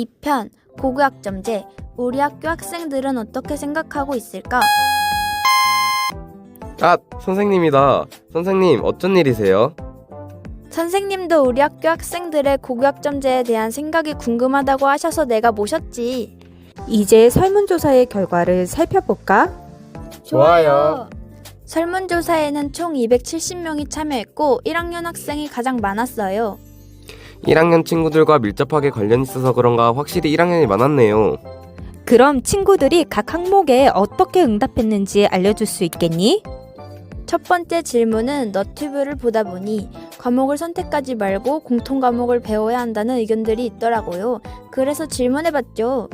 2편 고교학점제. 우리 학교 학생들은 어떻게 생각하고 있을까? 아, 선생님이다. 선생님, 어쩐 일이세요? 선생님도 우리 학교 학생들의 고교학점제에 대한 생각이 궁금하다고 하셔서 내가 모셨지. 이제 설문조사의 결과를 살펴볼까? 좋아요. 설문조사에는 총 270명이 참여했고 1학년 학생이 가장 많았어요. 1학년 친구들과 밀접하게 관련 있어서 그런가 확실히 1학년이 많았네요. 그럼 친구들이 각 항목에 어떻게 응답했는지 알려줄 수 있겠니? 첫 번째 질문은 너튜브를 보다 보니 과목을 선택하지 말고 공통 과목을 배워야 한다는 의견들이 있더라고요. 그래서 질문해봤죠.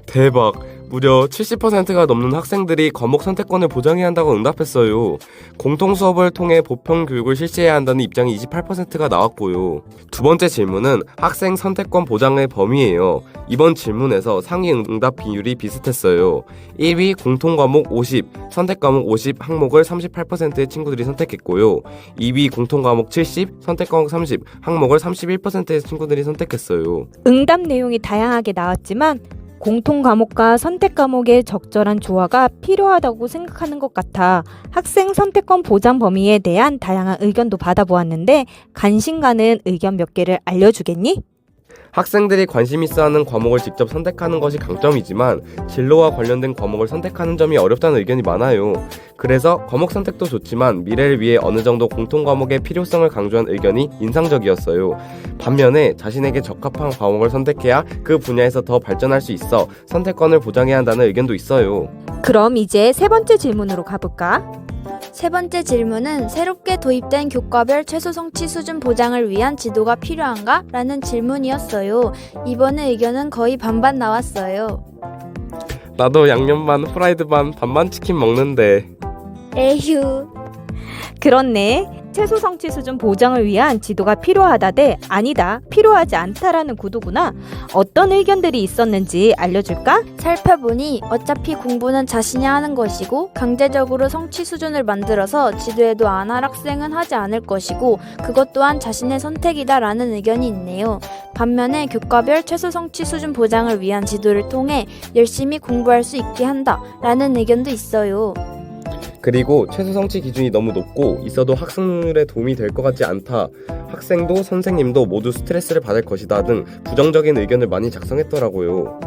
대박. 무려 70%가 넘는 학생들이 과목 선택권을 보장해야 한다고 응답했어요. 공통 수업을 통해 보편 교육을 실시해야 한다는 입장이 28%가 나왔고요. 두 번째 질문은 학생 선택권 보장의 범위예요. 이번 질문에서 상위 응답 비율이 비슷했어요. 1위 공통 과목 50, 선택 과목 50 항목을 38%의 친구들이 선택했고요. 2위 공통 과목 70, 선택 과목 30 항목을 31%의 친구들이 선택했어요. 응답 내용이 다양하게 나왔지만 공통 과목과 선택 과목의 적절한 조화가 필요하다고 생각하는 것 같아 학생 선택권 보장 범위에 대한 다양한 의견도 받아보았는데 관심 가는 의견 몇 개를 알려주겠니? 학생들이 관심 있어하는 과목을 직접 선택하는 것이 강점이지만 진로와 관련된 과목을 선택하는 점이 어렵다는 의견이 많아요. 그래서 과목 선택도 좋지만 미래를 위해 어느 정도 공통 과목의 필요성을 강조한 의견이 인상적이었어요. 반면에 자신에게 적합한 과목을 선택해야 그 분야에서 더 발전할 수 있어 선택권을 보장해야 한다는 의견도 있어요. 그럼 이제 세 번째 질문으로 가볼까? 세 번째 질문은 새롭게 도입된 교과별 최소 성취 수준 보장을 위한 지도가 필요한가? 라는 질문이었어요. 이번에 의견은 거의 반반 나왔어요. 나도 양념 반 프라이드 반 반반 치킨 먹는데. 에휴. 그렇네. 최소 성취 수준 보장을 위한 지도가 필요하다 대 아니다, 필요하지 않다라는 구도구나. 어떤 의견들이 있었는지 알려줄까? 살펴보니 어차피 공부는 자신이 하는 것이고 강제적으로 성취 수준을 만들어서 지도에도 안 할 학생은 하지 않을 것이고 그것 또한 자신의 선택이다 라는 의견이 있네요. 반면에 교과별 최소 성취 수준 보장을 위한 지도를 통해 열심히 공부할 수 있게 한다 라는 의견도 있어요. 그리고 최소 성취 기준이 너무 높고 있어도 학생들에 도움이 될 것 같지 않다. 학생도 선생님도 모두 스트레스를 받을 것이다 등 부정적인 의견을 많이 작성했더라고요.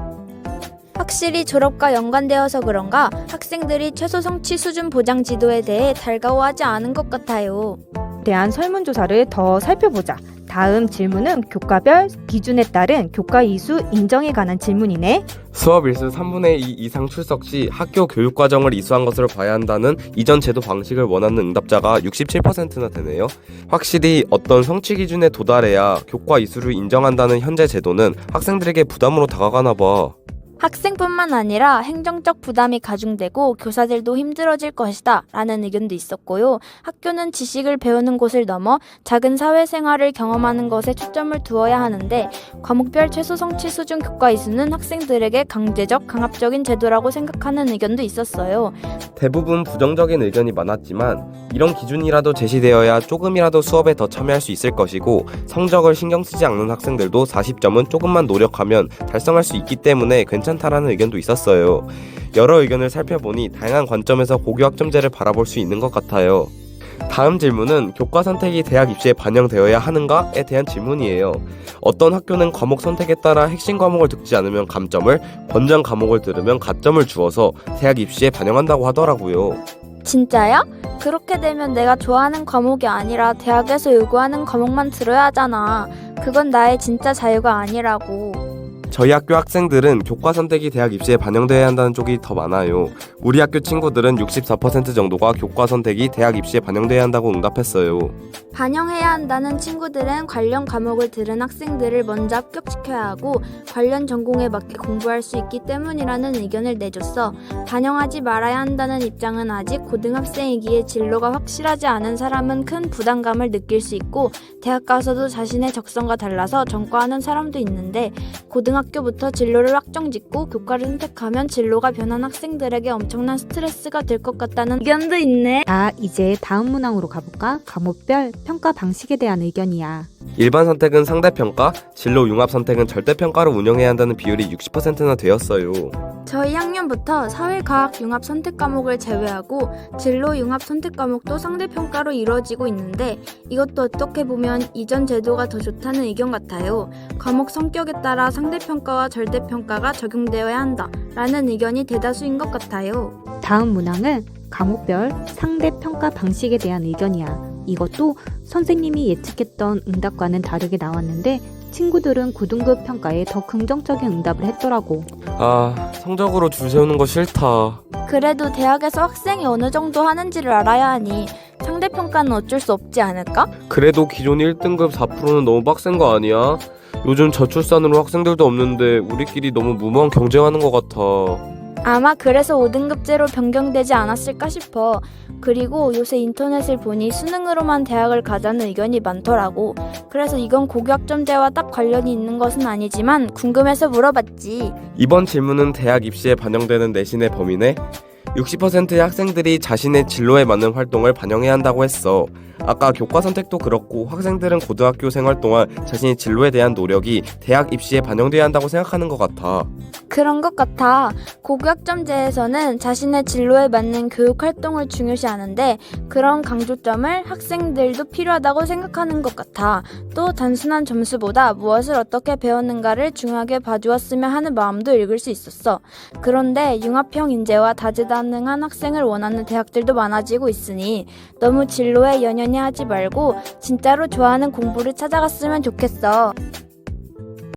확실히 졸업과 연관되어서 그런가 학생들이 최소 성취 수준 보장 지도에 대해 달가워하지 않은 것 같아요. 대한 설문조사를 더 살펴보자. 다음 질문은 교과별 기준에 따른 교과 이수 인정에 관한 질문이네. 수업 일수 3분의 2 이상 출석 시 학교 교육과정을 이수한 것으로 봐야 한다는 이전 제도 방식을 원하는 응답자가 67%나 되네요. 확실히 어떤 성취 기준에 도달해야 교과 이수를 인정한다는 현재 제도는 학생들에게 부담으로 다가가나 봐. 학생뿐만 아니라 행정적 부담이 가중되고 교사들도 힘들어질 것이다 라는 의견도 있었고요. 학교는 지식을 배우는 곳을 넘어 작은 사회생활을 경험하는 것에 초점을 두어야 하는데 과목별 최소 성취 수준 교과 이수는 학생들에게 강제적, 강압적인 제도라고 생각하는 의견도 있었어요. 대부분 부정적인 의견이 많았지만 이런 기준이라도 제시되어야 조금이라도 수업에 더 참여할 수 있을 것이고 성적을 신경 쓰지 않는 학생들도 40점은 조금만 노력하면 달성할 수 있기 때문에 괜찮다라는 의견도 있었어요. 여러 의견을 살펴보니 다양한 관점에서 고교학점제를 바라볼 수 있는 것 같아요. 다음 질문은 교과 선택이 대학 입시에 반영되어야 하는가에 대한 질문이에요. 어떤 학교는 과목 선택에 따라 핵심 과목을 듣지 않으면 감점을, 권장 과목을 들으면 가점을 주어서 대학 입시에 반영한다고 하더라고요. 진짜야? 그렇게 되면 내가 좋아하는 과목이 아니라 대학에서 요구하는 과목만 들어야 하잖아. 그건 나의 진짜 자유가 아니라고. 저희 학교 학생들은 교과 선택이 대학 입시에 반영되어야 한다는 쪽이 더 많아요. 우리 학교 친구들은 64% 정도가 교과 선택이 대학 입시에 반영되어야 한다고 응답했어요. 반영해야 한다는 친구들은 관련 과목을 들은 학생들을 먼저 합격시켜야 하고 관련 전공에 맞게 공부할 수 있기 때문이라는 의견을 내줬어. 반영하지 말아야 한다는 입장은 아직 고등학생이기에 진로가 확실하지 않은 사람은 큰 부담감을 느낄 수 있고 대학 가서도 자신의 적성과 달라서 전과하는 사람도 있는데 고등학생 고등학교부터 진로를 확정짓고 교과를 선택하면 진로가 변한 학생들에게 엄청난 스트레스가 될 것 같다는 의견도 있네. 자, 이제 다음 문항으로 가볼까? 과목별 평가 방식에 대한 의견이야. 일반 선택은 상대평가, 진로 융합 선택은 절대평가로 운영해야 한다는 비율이 60%나 되었어요. 저희 학년부터 사회과학 융합 선택 과목을 제외하고 진로 융합 선택 과목도 상대평가로 이루어지고 있는데 이것도 어떻게 보면 이전 제도가 더 좋다는 의견 같아요. 과목 성격에 따라 상대평가와 절대평가가 적용되어야 한다라는 의견이 대다수인 것 같아요. 다음 문항은 과목별 상대평가 방식에 대한 의견이야. 이것도 선생님이 예측했던 응답과는 다르게 나왔는데 친구들은 고등급 평가에 더 긍정적인 응답을 했더라고. 아, 성적으로 줄 세우는 거 싫다. 그래도 대학에서 학생이 어느 정도 하는지를 알아야 하니 상대평가는 어쩔 수 없지 않을까? 그래도 기존 1등급 4%는 너무 빡센 거 아니야? 요즘 저출산으로 학생들도 없는데 우리끼리 너무 무모한 경쟁하는 것 같아. 아마 그래서 5등급제로 변경되지 않았을까 싶어. 그리고 요새 인터넷을 보니 수능으로만 대학을 가자는 의견이 많더라고. 그래서 이건 고교학점제와 딱 관련이 있는 것은 아니지만 궁금해서 물어봤지. 이번 질문은 대학 입시에 반영되는 내신의 범위네? 60%의 학생들이 자신의 진로에 맞는 활동을 반영해야 한다고 했어. 아까 교과 선택도 그렇고 학생들은 고등학교 생활 동안 자신의 진로에 대한 노력이 대학 입시에 반영돼야 한다고 생각하는 것 같아. 그런 것 같아. 고교학점제에서는 자신의 진로에 맞는 교육 활동을 중요시하는데 그런 강조점을 학생들도 필요하다고 생각하는 것 같아. 또 단순한 점수보다 무엇을 어떻게 배웠는가를 중요하게 봐주었으면 하는 마음도 읽을 수 있었어. 그런데 융합형 인재와 다재다능한 학생을 원하는 대학들도 많아지고 있으니 너무 진로에 연연해 하지 말고 진짜로 좋아하는 공부를 찾아갔으면 좋겠어.